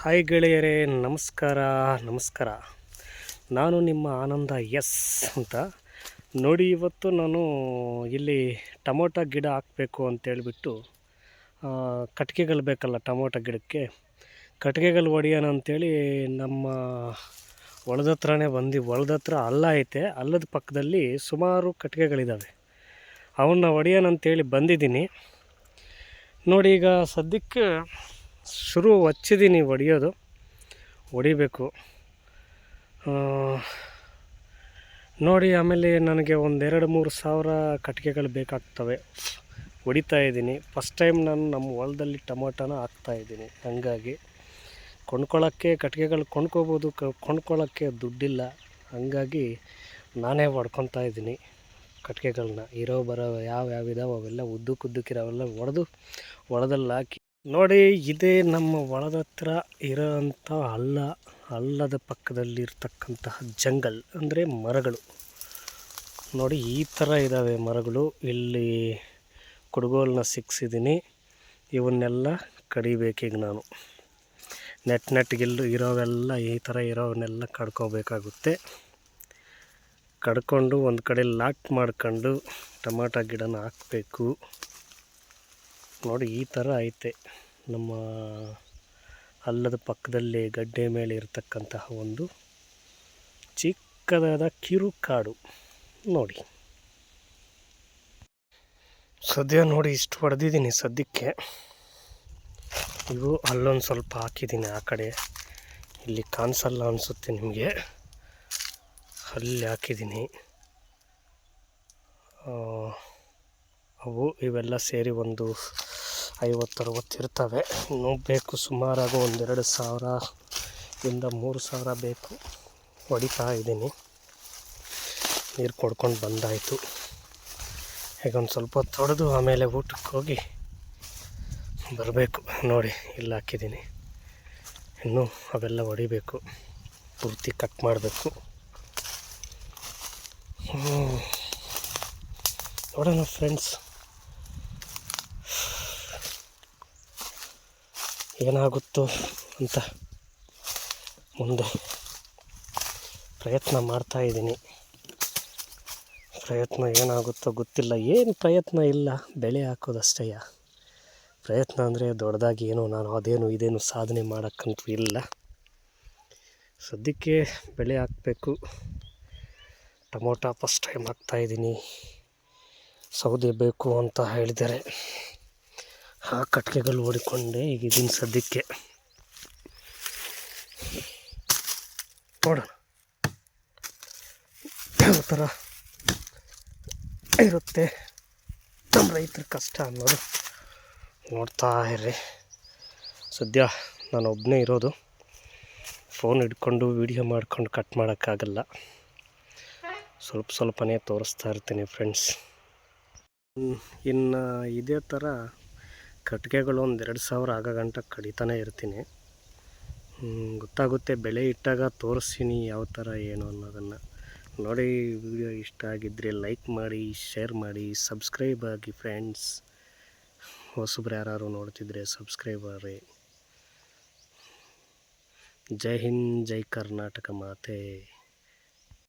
Hi ಗೆಳೆಯರೇ, ನಮಸ್ಕಾರ. ನಮಸ್ಕಾರ. ನಾನು ನಿಮ್ಮ ಆನಂದ ಎಸ್ ಅಂತ. ನೋಡಿ, ಇವತ್ತು ನಾನು ಇಲ್ಲಿ ಟೊಮೊಟೊ ಗಿಡ ಹಾಕಬೇಕು ಅಂತೇಳಿಬಿಟ್ಟು ಕಟ್ಟಿಗೆಗಳು ಬೇಕಲ್ಲ ಟೊಮೊಟೊ ಗಿಡಕ್ಕೆ. ಕಟ್ಟಿಗೆಗಳು ಹೊಡಿಯೋಣ ಅಂಥೇಳಿ ನಮ್ಮ ಹೊಲದ ಹತ್ರನೇ ಹೊಲದ ಹತ್ರ ಹಳ್ಳ ಐತೆ. ಹಳ್ಳದ ಪಕ್ಕದಲ್ಲಿ ಸುಮಾರು ಕಟ್ಟಿಗೆಗಳಿದ್ದಾವೆ. ಅವನ್ನ ಹೊಡಿಯೋಣ ಅಂಥೇಳಿ ಬಂದಿದ್ದೀನಿ. ನೋಡಿ, ಈಗ ಸದ್ಯಕ್ಕೆ ಹಚ್ಚಿದ್ದೀನಿ ಹೊಡಿಬೇಕು ನೋಡಿ. ಆಮೇಲೆ ನನಗೆ ಒಂದು 2-3 ಸಾವಿರ ಕಟ್ಟಿಗೆಗಳು ಬೇಕಾಗ್ತವೆ. ಹೊಡಿತಾಯಿದ್ದೀನಿ. ಫಸ್ಟ್ ಟೈಮ್ ನಾನು ನಮ್ಮ ಹೊಲದಲ್ಲಿ ಟೊಮೊಟೊನ ಹಾಕ್ತಾಯಿದ್ದೀನಿ. ಹಾಗಾಗಿ ಕೊಂಡ್ಕೊಳ್ಳೋಕ್ಕೆ ಕಟ್ಟಿಗೆಗಳು ಕೊಂಡ್ಕೋಬೋದು, ಕೊಂಡ್ಕೊಳ್ಳೋಕ್ಕೆ ದುಡ್ಡಿಲ್ಲ. ಹಾಗಾಗಿ ನಾನೇ ಹೊಡ್ಕೊತಾ ಇದ್ದೀನಿ ಕಟ್ಟಿಗೆಗಳನ್ನ. ಬರೋ ಯಾವ್ಯಾವ ಇದಾವೆ ಅವೆಲ್ಲ ಉದ್ದಕ್ಕಿರೋವೆಲ್ಲ ಹೊಡೆದು ಹೊಲದಲ್ಲಿ ಹಾಕಿ. ನೋಡಿ, ಇದೇ ನಮ್ಮ ಹೊಲದ ಹತ್ರ ಇರೋಂಥ ಹಳ್ಳದ ಪಕ್ಕದಲ್ಲಿರ್ತಕ್ಕಂತಹ ಜಂಗಲ್, ಅಂದರೆ ಮರಗಳು. ನೋಡಿ, ಈ ಥರ ಇದ್ದಾವೆ ಮರಗಳು. ಇಲ್ಲಿ ಕುಡುಗೋಲನ್ನ ಸಿಕ್ಕಿಸಿದ್ದೀನಿ. ಇವನ್ನೆಲ್ಲ ಕಡಿಬೇಕೀಗ ನಾನು. ನೆಟ್ಗೆಲ್ಲೂ ಇರೋವೆಲ್ಲ ಈ ಥರ ಇರೋವನ್ನೆಲ್ಲ ಕಡ್ಕೋಬೇಕಾಗುತ್ತೆ. ಕಡ್ಕೊಂಡು ಒಂದು ಕಡೆ ಲಾಟ್ ಮಾಡ್ಕೊಂಡು ಟೊಮಾಟೊ ಗಿಡನ ಹಾಕಬೇಕು. ನೋಡಿ, ಈ ಥರ ಐತೆ ನಮ್ಮ ಹಳ್ಳದ ಪಕ್ಕದಲ್ಲಿ ಗಡ್ಡೆ ಮೇಲೆ ಇರತಕ್ಕಂತಹ ಒಂದು ಚಿಕ್ಕದಾದ ಕಿರುಕಾಡು. ನೋಡಿ, ನೋಡಿ ಇಷ್ಟು ಹೊಡೆದಿದ್ದೀನಿ ಸದ್ಯಕ್ಕೆ. ಇವು ಅಲ್ಲೊಂದು ಸ್ವಲ್ಪ ಹಾಕಿದ್ದೀನಿ ಆ ಕಡೆ. ಇಲ್ಲಿ ಕಾಣಿಸಲ್ಲ ಅನಿಸುತ್ತೆ ನಿಮಗೆ, ಅಲ್ಲಿ ಹಾಕಿದ್ದೀನಿ. ಇವೆಲ್ಲ ಸೇರಿ ಒಂದು 50-60 ಇರ್ತವೆ. ಇನ್ನೂ ಬೇಕು ಸುಮಾರಾಗಿ 1-2 ಸಾವಿರದಿಂದ 3 ಸಾವಿರ ಬೇಕು. ಹೊಡಿತಾ ಇದ್ದೀನಿ. ನೀರು ಕೊಡ್ಕೊಂಡು ಬಂದಾಯಿತು. ಈಗ ಒಂದು ಸ್ವಲ್ಪ ಹೊತ್ತು ಹೊಡೆದು ಆಮೇಲೆ ಊಟಕ್ಕೆ ಹೋಗಿ ಬರಬೇಕು. ನೋಡಿ, ಇಲ್ಲಿ ಹಾಕಿದ್ದೀನಿ. ಇನ್ನೂ ಅವೆಲ್ಲ ಹೊಡಿಬೇಕು, ಪೂರ್ತಿ ಕಟ್ ಮಾಡಬೇಕು. ನೋಡೋಣ ಫ್ರೆಂಡ್ಸ್, ಏನಾಗುತ್ತೋ ಅಂತ ಮುಂದೆ ಪ್ರಯತ್ನ ಮಾಡ್ತಾಯಿದ್ದೀನಿ. ಪ್ರಯತ್ನ ಏನಾಗುತ್ತೋ ಗೊತ್ತಿಲ್ಲ. ಏನು ಪ್ರಯತ್ನ ಇಲ್ಲ, ಬೆಳೆ ಹಾಕೋದಷ್ಟೇ. ಪ್ರಯತ್ನ ಅಂದರೆ ದೊಡ್ಡದಾಗಿ ನಾನು ಇದೇನು ಸಾಧನೆ ಮಾಡೋಕ್ಕಂತೂ ಇಲ್ಲ. ಸದ್ಯಕ್ಕೆ ಬೆಳೆ ಹಾಕಬೇಕು. ಟೊಮೊಟೊ ಫಸ್ಟ್ ಟೈಮ್ ಹಾಕ್ತಾಯಿದ್ದೀನಿ. ಸೌದೆ ಬೇಕು ಅಂತ ಹೇಳಿದ್ದಾರೆ. ಆ ಕಟ್ಟಿಗೆಗಳು ಹೊಡಿಕೊಂಡೆ ಈಗ ಇದನ್ನು ಸದ್ಯಕ್ಕೆ. ನೋಡೋಣ ಯಾವ ಥರ ಇರುತ್ತೆ ನಮ್ಮ ರೈತರ ಕಷ್ಟ ಅನ್ನೋದು. ನೋಡ್ತಾ ಇರ್ರಿ. ಸದ್ಯ ನಾನು ಒಬ್ಬನೇ ಇರೋದು. ಫೋನ್ ಹಿಡ್ಕೊಂಡು ವೀಡಿಯೋ ಮಾಡ್ಕೊಂಡು ಕಟ್ ಮಾಡೋಕ್ಕಾಗಲ್ಲ. ಸ್ವಲ್ಪನೇ ತೋರಿಸ್ತಾ ಇರ್ತೀನಿ ಫ್ರೆಂಡ್ಸ್. ಇನ್ನು ಇದೇ ಥರ ಕಟ್ಟಿಗೆಗಳು 1-2 ಸಾವಿರ ಆಗೋ ಗಂಟ ಕಡಿತಾನೆ ಇರ್ತೀನಿ. ಗೊತ್ತಾಗುತ್ತೆ, ಬೆಳೆ ಇಟ್ಟಾಗ ತೋರಿಸ್ತೀನಿ ಯಾವ ಥರ ಏನು ಅನ್ನೋದನ್ನು. ನೋಡಿ, ವಿಡಿಯೋ ಇಷ್ಟ ಆಗಿದ್ದರೆ ಲೈಕ್ ಮಾಡಿ, ಶೇರ್ ಮಾಡಿ, ಸಬ್ಸ್ಕ್ರೈಬ್ ಆಗಿ ಫ್ರೆಂಡ್ಸ್. ಹೊಸಬ್ರು ಯಾರು ನೋಡ್ತಿದ್ರೆ ಸಬ್ಸ್ಕ್ರೈಬ್ ಆಗಿ. ಜೈ ಹಿಂದ್, ಜೈ ಕರ್ನಾಟಕ ಮಾತೆ.